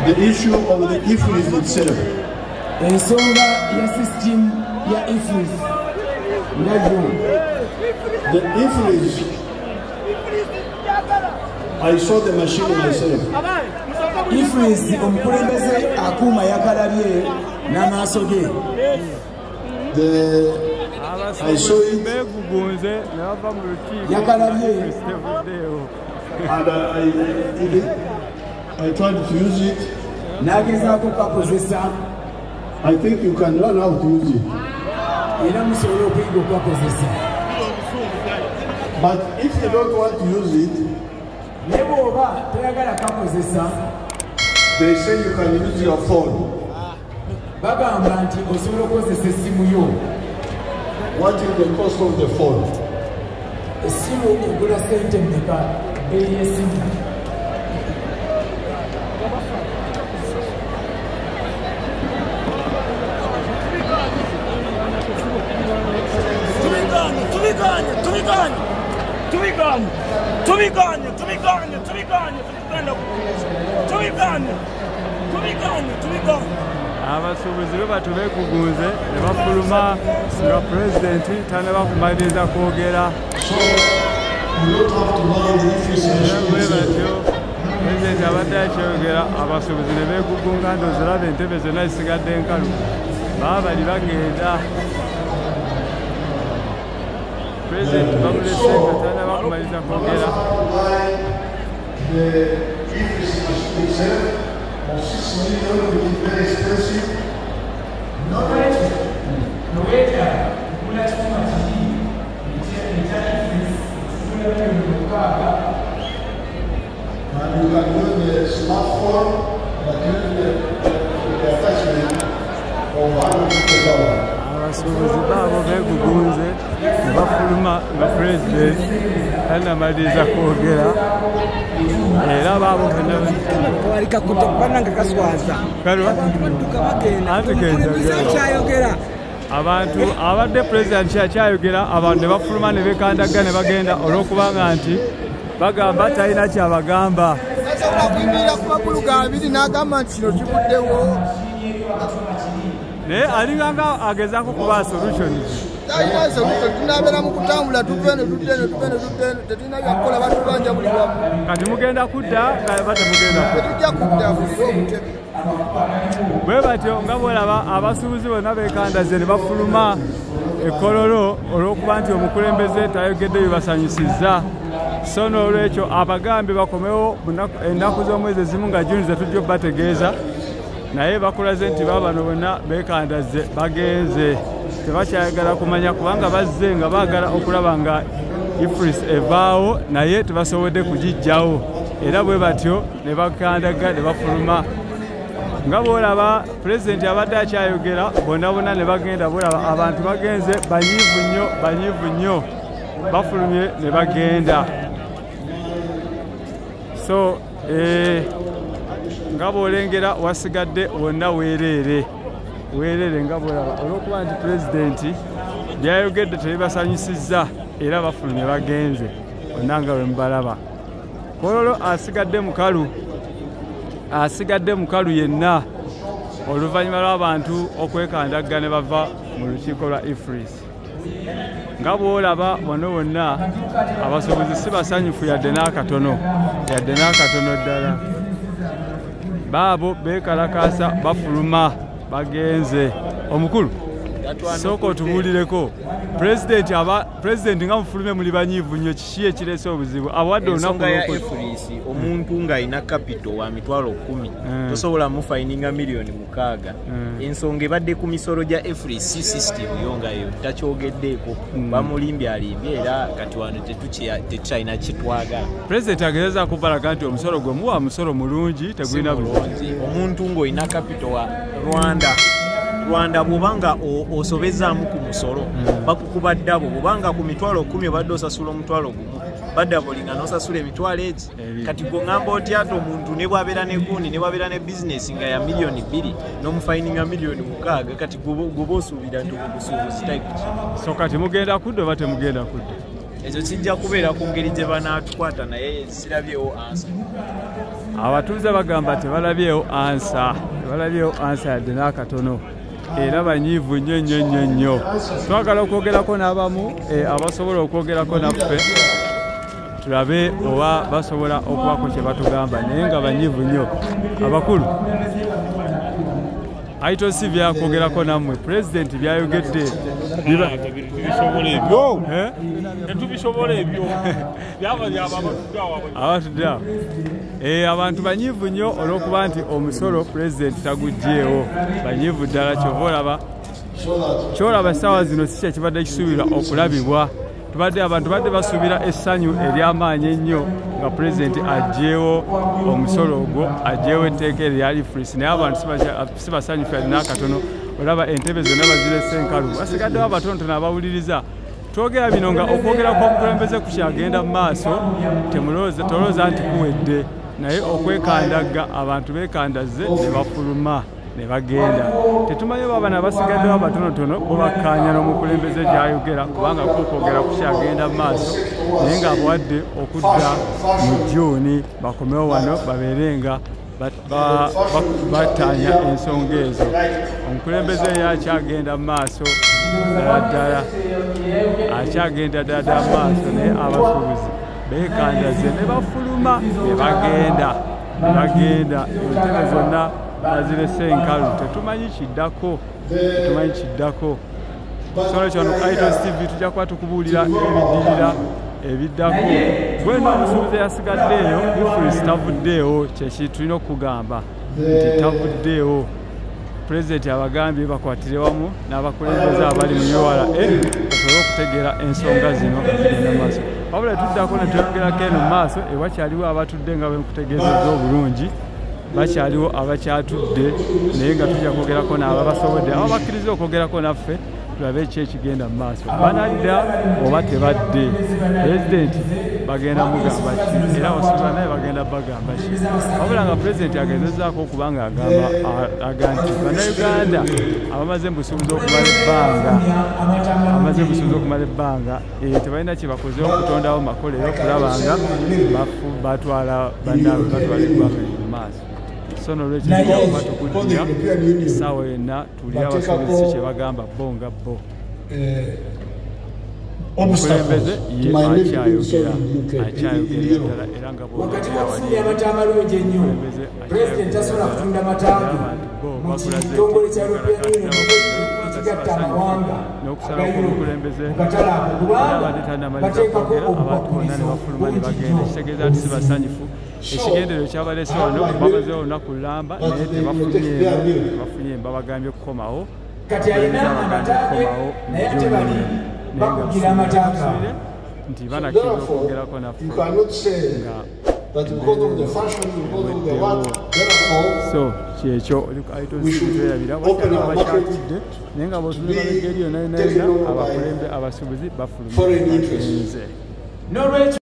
The issue of the IFRIS itself. Ensonga ya system ya IFRIS. The IFRIS, I saw the machine myself. IFRIS omukulembeze akuma yakalabye n'amaaso ge. I saw it. Yakalabye. And I tried to use it. Nagezaako kukakozesa. I think you can learn how to use it. Era musobola okuyiga okukakozesa. But if you don't want to use it, ne bw'oba toyagala kukakozesa, they say you can use your phone. Bagamba nti osobola okukozesa essimu yo. What is the cost of the phone? Essimu egula ssente mmeka? Bbeeyi y'essimu. Abasuubuzi be batu beegugunze ne bafuluma nga pulezidenti tanaba kumaliriza kwogera. Bwe batyo pulezidenti abadde akyogera abasuubuzi ne beegugunga ndoziraba entebe zonna zisigadde enkalu. Baba bali bagenda. Pulezidenti bamulese nga tanaba kumaliriza kwogera. $6 million will be very expensive. And you can use the smartphone, but use the attachment of $150. Abasuubuzi baabo beegugunze ne bafuluma nga pulezidenti tanamaliriza kwogera. Era baabo walika kutokubananga kaswaza abantu badduka bagenda abantu abadde pulezidenti kyakyayogera abantu ne bafuluma ne bekandaga ne bagenda olw'okubanga nti bagamba talina kyabagamba. okuyimirira ku magulu ga abiri n'agamba nti kino kivuddewo naye alinganga agezaako kuba solutions. Tunabeera mu kutambula tuvene tetulina byakukola batubanja buli wamu. Kati mugenda kudda nga batemugenda tetujja kudda obutebe. Bwe batyo nga bwolaba abasuubuzi bonna beekandaze ne bafuluma ekkololo olw'okuba nti omukulembeze tayogedde bibasanyusizza. So n'olwekyo abagambye bakomewo ennaku z'omwezi ezimu nga Juni ze tujja okubategeeza, naye bakulaze nti bano bonna beekandaze bagenze. Tebakyayagala kumanya kubanga bazze nga baagala okulaba nga IFRIS evaawo naye tebasobodde kugijjawo. Era bwe batyo ne bakandaga ne bafuluma. Nga bw'olaba pulezidenti abadde akyayogera bonna bonna ne bagenda. Bw'olaba abantu bagenze banyiivu nnyo bafulumye ne bagenda. So nga bw'olengera wasigadde wonna weereere nga bw'olaba olw'okuba nti pulezidenti byayogedde tebibasanyusizza era bafulumye bagenze wonna nga bwe mubalaba. Kololo asigadde mukalu yenna oluvannyuma lw'abantu okwekandaga ne bava mu lukiiko lwa IFRIS. Nga bw'olaba wano wonna abasuubuzi si basanyufu yadde n'akatono ddala. Baabo beekalakaasa bafuluma bagenze. Omukulu sooka otubuulireko pulezidenti nga mufulume muli banyiivu nnyo, kiki ekireese obuzibu? Abawadde ensonga ya IFRIS omuntu ng'alina kapito wa mitwalo 10 tosobola mufayininga miliyoni 6. Ensonga ebadde ku misolo gya IFRIS system yongayo takyogeddeeko. Bamulimbyalimbye era kati wano tetukyalina kitwagala. Pulezidenti agezaza kubalaga nti omusolo gwe muwa musolo mulungi tegulina bulungi. Omuntu ng'olina kapito wa Rwanda bw'obanga osobezaamu ku musolo bakukuba ddabo. Bw'obanga ku mitwalo 10 obadde osasula omutwalo gumu baddabolinga n'osasula emitwalo egi. Kati gwe ngamba otya ati omuntu ne bw'abeera ne gundi ne bw'abeera ne bizinesi nga ya miliyoni 2 n'omufayininga miliyoni 6 kati gwe osuubira nti obusuubuzi type ki? So kati mugenda kudda oba temugenda kudda? Ekyo kijja kubeera ku ngeri gye banaatukwata naye sirabyewo ansa. abatuuze bagamba tebalabyewo ansa yadde n'akatono era banyiivu nnyo. Twagala okwogerako n'abamu abasobola okwogerako naffe tulabe oba basobola okubaako kye batugamba naye nga banyiivu nnyo. Abakulu ITOC byakwogerako nammwe pulezidenti byayogedde tetubisobola ebyo abatudde awo abantu banyiivu nnyo olw'okuba nti omusolo pulezidenti taguggyeewo banyiivu ddala kyolaba essaawa zino si kyekibadde kisuubirwa okulabibwa abantu badde basuubira essanyu ery'amaanyi ennyo nga pulezidenti aggyeewo omusolo ogwo aggyeewo etteeka eryali frisi naye abantu si basanyufu yali n'akatono olaba entebe zonna bazirese enkalu basigaddewo abatonotono abawuliriza twogera bino nga okwogerako omukulembeze ku kyagenda mu maaso tolowooza nti kuwedde naye okwekandagga abantu beekandaze ne bafuluma ne bagenda tetumanyi baba nabasigaddewo abatonotono bobakkaanya n'omukulembeze gy'ayogera kubanga okwogera ku kyagenda mu maaso naye ng'abawadde okudda mu Juuni bakomewo wano babeere nga bataanya ensonga ezo. Omukulembeze yakyagenda mu maaso ddala akyagenda ddala mu maaso naye abasuubuzi beekandaze ne bafuluma ne bagenda entebe zonna bazirese enkalu tetumanyi kiddako solo kyano ITOC TV tujja kuba tukubuulira ebiddirira ebiddako gwena omusuubuzi yasigaddeeyo ifulisi tavuddeewo kyekintu tulina okugamba nti tavuddeewo pulezidenti abagambye bakwatire wamu n'abakulembeze abali mu URA basobole okutegeera ensonga zino zigenda mu maaso wabula tuddako ne tweyongerako eno mu maaso ewakyaliwo abatudde nga bwemukutegeezezza obulungi bakyaliwo abakyatudde naye nga tujja kwogerako n'ababasobodde abo bakkiriza okwogerako naffe tulabe ki ekigenda mu maaso banadda oba tebadde pulezidenti bagenda mugamba ki era abasuubuzi naye bagenda bagamba ki wabula nga pulezidenti agezezaako okuba nga aga nti bannayuganda abamaze mu busuubuzi okumala ebbanga tebalina kye bakoze okutondawo makolero okulaba nga batwala bannaabwe batwala eggwanga mu maaso so nolwekyo batukuddira essaawa yonna tuwulire abasuubuzi kye bagamba bo nga bo omukulembeze ye akyayogera ddala era nga wakati bafunye amata amalungi ennyo pulezidenti tasobola kutunda mata ekitongole kya European Union ekigatta amawanga n'okusala kw'omukulembeze bateekako abantu bonna ne bafuluma ne bagenda ekitegeeza nti si basanyufu ekigenderero kyabalese wano babazeewo olunaku lulamba naye tebafunye babagambye okukomawo kati alina amataage naye ate bali bakugira amataage nti banakkiriza okwogerako naffe nga so kyekyo olikuayitozitwerabira bakyatudde naye nga bosumira engeri yonna yonna abakulembe abasuubuzi bafuluma enze n'olwekyo